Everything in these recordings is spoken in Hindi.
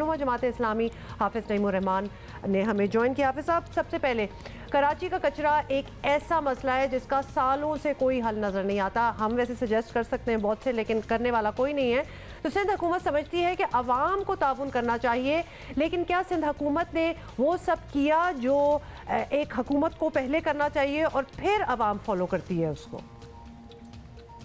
रहनुमा जमात इस्लामी हाफिज़ नईमुर रहमान ने हमें ज्वाइन किया। हाफिज़ साहब, सबसे पहले कराची का कचरा एक ऐसा मसला है जिसका सालों से कोई हल नज़र नहीं आता। हम वैसे सजेस्ट कर सकते हैं बहुत से, लेकिन करने वाला कोई नहीं है। तो सिंध हुकूमत समझती है कि अवाम को ताउन करना चाहिए, लेकिन क्या सिंध हुकूमत ने वो सब किया जो एक हुकूमत को पहले करना चाहिए और फिर अवाम फॉलो करती है उसको?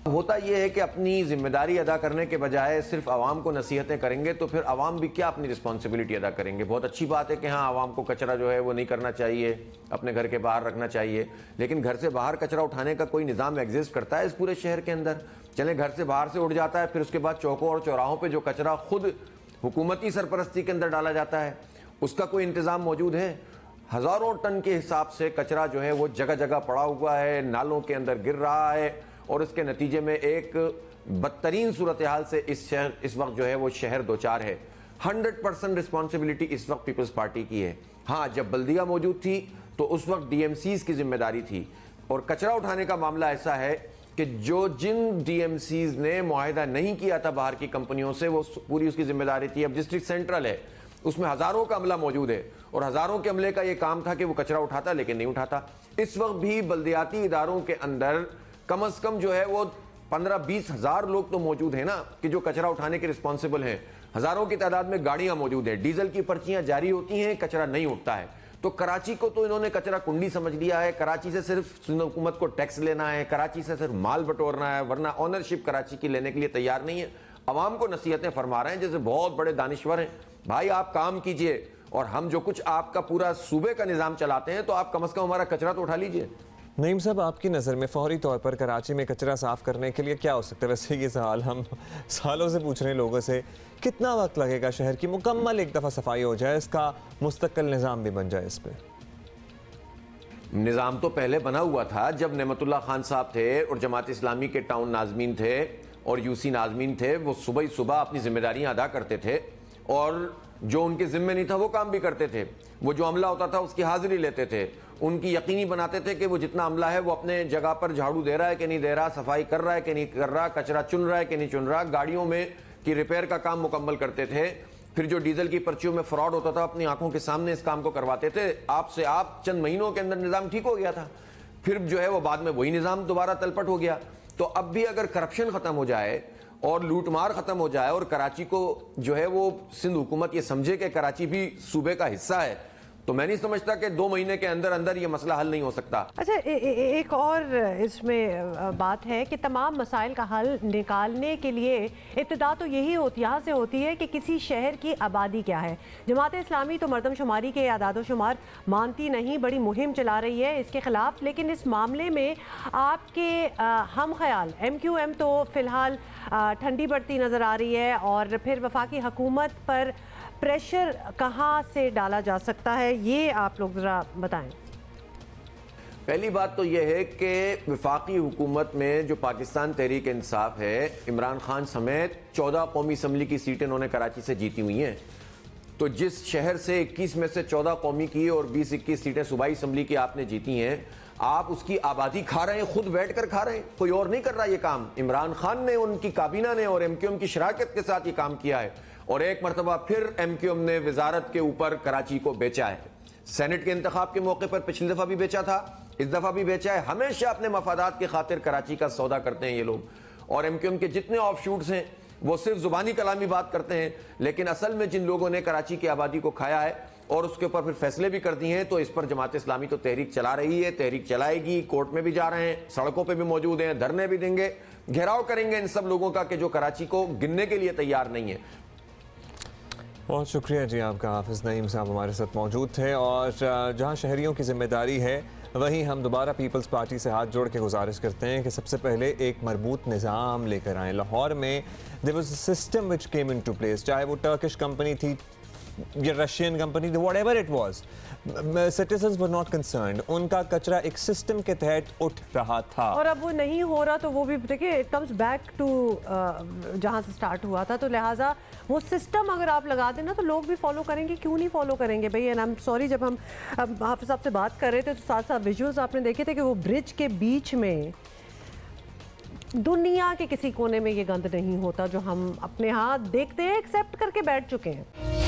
होता यह है कि अपनी जिम्मेदारी अदा करने के बजाय सिर्फ आवाम को नसीहतें करेंगे तो फिर आवाम भी क्या अपनी रिस्पॉन्सिबिलिटी अदा करेंगे। बहुत अच्छी बात है कि हाँ, आवाम को कचरा जो है वो नहीं करना चाहिए, अपने घर के बाहर रखना चाहिए, लेकिन घर से बाहर कचरा उठाने का कोई निज़ाम एग्जिस्ट करता है इस पूरे शहर के अंदर? चले घर से बाहर से उठ जाता है, फिर उसके बाद चौकों और चौराहों पर जो कचरा खुद हुकूमती सरपरस्ती के अंदर डाला जाता है उसका कोई इंतज़ाम मौजूद है? हज़ारों टन के हिसाब से कचरा जो है वो जगह जगह पड़ा हुआ है, नालों के अंदर गिर रहा है और इसके नतीजे में एक बदतरीन सूरत हाल से इस वक्त जो है वो शहर दो चार है। 100% रिस्पॉन्सिबिलिटी इस वक्त पीपल्स पार्टी की है। हाँ, जब बल्दिया मौजूद थी तो उस वक्त DMCs की जिम्मेदारी थी, और कचरा उठाने का मामला ऐसा है कि जिन DMCs ने मुआहिदा नहीं किया था बाहर की कंपनियों से, वो पूरी उसकी जिम्मेदारी थी। अब डिस्ट्रिक्ट सेंट्रल है, उसमें हज़ारों का अमला मौजूद है और हज़ारों के अमले का ये काम था कि वो कचरा उठाता, लेकिन नहीं उठाता। इस वक्त भी बल्दियाती इदारों के अंदर कम से कम जो है वो 15-20 हज़ार लोग तो मौजूद हैं ना कि जो कचरा उठाने के रिस्पॉन्सिबल हैं। हज़ारों की तादाद में गाड़ियां मौजूद हैं, डीजल की पर्चियां जारी होती हैं, कचरा नहीं उठता है। तो कराची को तो इन्होंने कचरा कुंडी समझ लिया है। कराची से सिर्फ सिंध हुकूमत को टैक्स लेना है, कराची से सिर्फ माल बटोरना है, वरना ऑनरशिप कराची की लेने के लिए तैयार नहीं है। अवाम को नसीहतें फरमा रहे हैं जैसे बहुत बड़े दानिश्वर हैं। भाई, आप काम कीजिए और हम जो कुछ आपका पूरा सूबे का निज़ाम चलाते हैं, तो आप कम से कम हमारा कचरा तो उठा लीजिए। नईम साहब, आपकी नज़र में फौरी तौर पर कराची में कचरा साफ़ करने के लिए क्या हो सकता है? वैसे ये सवाल हम सालों से पूछ रहे हैं लोगों से। कितना वक्त लगेगा शहर की मुकम्मल एक दफ़ा सफाई हो जाए, इसका मुस्तकिल निज़ाम भी बन जाए? इस पर निज़ाम तो पहले बना हुआ था जब नेमतुल्लाह खान साहब थे और जमात इस्लामी के टाउन नाज़मीन थे और UC नाज़मीन थे। वो सुबह ही सुबह अपनी जिम्मेदारियां अदा करते थे और जो उनके ज़िम्मे नहीं था वो काम भी करते थे। वो जो अमला होता था उसकी हाजिरी लेते थे, उनकी यकीनी बनाते थे कि वो जितना अमला है वो अपने जगह पर झाड़ू दे रहा है कि नहीं दे रहा, सफाई कर रहा है कि नहीं कर रहा, कचरा चुन रहा है कि नहीं चुन रहा, गाड़ियों में की रिपेयर का काम मुकम्मल करते थे। फिर जो डीजल की पर्चियों में फ्रॉड होता था, अपनी आंखों के सामने इस काम को करवाते थे। आपसे आप चंद महीनों के अंदर निज़ाम ठीक हो गया था। फिर जो है वो बाद में वही निज़ाम दोबारा तलपट हो गया। तो अब भी अगर करप्शन ख़त्म हो जाए और लूटमार ख़त्म हो जाए और कराची को जो है वो सिंध हुकूमत ये समझे कि कराची भी सूबे का हिस्सा है, तो मैं नहीं समझता कि 2 महीने के अंदर अंदर ये मसला हल नहीं हो सकता। अच्छा, एक और इसमें बात है कि तमाम मसाइल का हल निकालने के लिए इब्तिदा तो यही होती यहाँ से होती है कि किसी शहर की आबादी क्या है। जमात इस्लामी तो मरदमशुमारी के आदादोशुमार मानती नहीं, बड़ी मुहिम चला रही है इसके ख़िलाफ़। लेकिन इस मामले में आपके हम ख्याल MQM तो फ़िलहाल ठंडी बढ़ती नज़र आ रही है, और फिर वफाकी हुकूमत पर प्रेशर कहाँ से डाला जा सकता है, ये आप लोग ज़रा बताएं। पहली बात तो यह है कि वफाकी हुकूमत में जो पाकिस्तान तहरीक इंसाफ है, इमरान खान समेत 14 कौमी असम्बली की सीटें उन्होंने कराची से जीती हुई हैं। तो जिस शहर से 21 में से 14 कौमी की और 20-21 सीटें सूबाई असम्बली की आपने जीती हैं, आप उसकी आबादी खा रहे हैं, खुद बैठ कर खा रहे हैं, कोई और नहीं कर रहा ये काम। इमरान खान ने, उनकी काबीना ने और MQM की शराकत के साथ ये काम किया है। और एक मरतबा फिर MQM ने वजारत के ऊपर कराची को बेचा है। सेनेट के इंतखाब के मौके पर पिछली दफ़ा भी बेचा था, इस दफ़ा भी बेचा है। हमेशा अपने मफादात की खातिर कराची का सौदा करते हैं ये लोग। और MQM के जितने ऑफ शूट्स हैं वो सिर्फ जुबानी कलामी बात करते हैं, लेकिन असल में जिन लोगों ने कराची की आबादी को खाया है और उसके ऊपर फिर फैसले भी कर दिए हैं, तो इस पर जमात इस्लामी तो तहरीक चला रही है, तहरीक चलाएगी, कोर्ट में भी जा रहे हैं, सड़कों पर भी मौजूद हैं, धरने भी देंगे, घेराव करेंगे इन सब लोगों का कि जो कराची को गिनने के लिए तैयार नहीं है। बहुत शुक्रिया जी आपका। हाफिज़ नईम साहब हमारे साथ मौजूद थे। और जहाँ शहरियों की जिम्मेदारी है, वहीं हम दोबारा पीपल्स पार्टी से हाथ जोड़ के गुजारिश करते हैं कि सबसे पहले एक मरबूत निज़ाम लेकर आएँ। लाहौर में there was a system which came into place, चाहे वो टर्किश कंपनी थी या रशियन कंपनी थी, whatever it was, citizens were not concerned. उनका कचरा एक सिस्टम के तहत उठ रहा था, और अब वो नहीं हो रहा। तो वो भी देखिए, इट कम्स बैक टू जहाँ से स्टार्ट हुआ था। तो लिहाजा वो सिस्टम अगर आप लगा देना तो लोग भी फॉलो करेंगे, क्यों नहीं फॉलो करेंगे भाई। एंड आई एम सॉरी, जब हम हाफिज़ साहब से बात कर रहे थे तो साथ साथ विजुअल्स आपने देखे थे कि वो ब्रिज के बीच में दुनिया के किसी कोने में ये गंद नहीं होता जो हम अपने हाथ देखते हैं, एक्सेप्ट करके बैठ चुके हैं।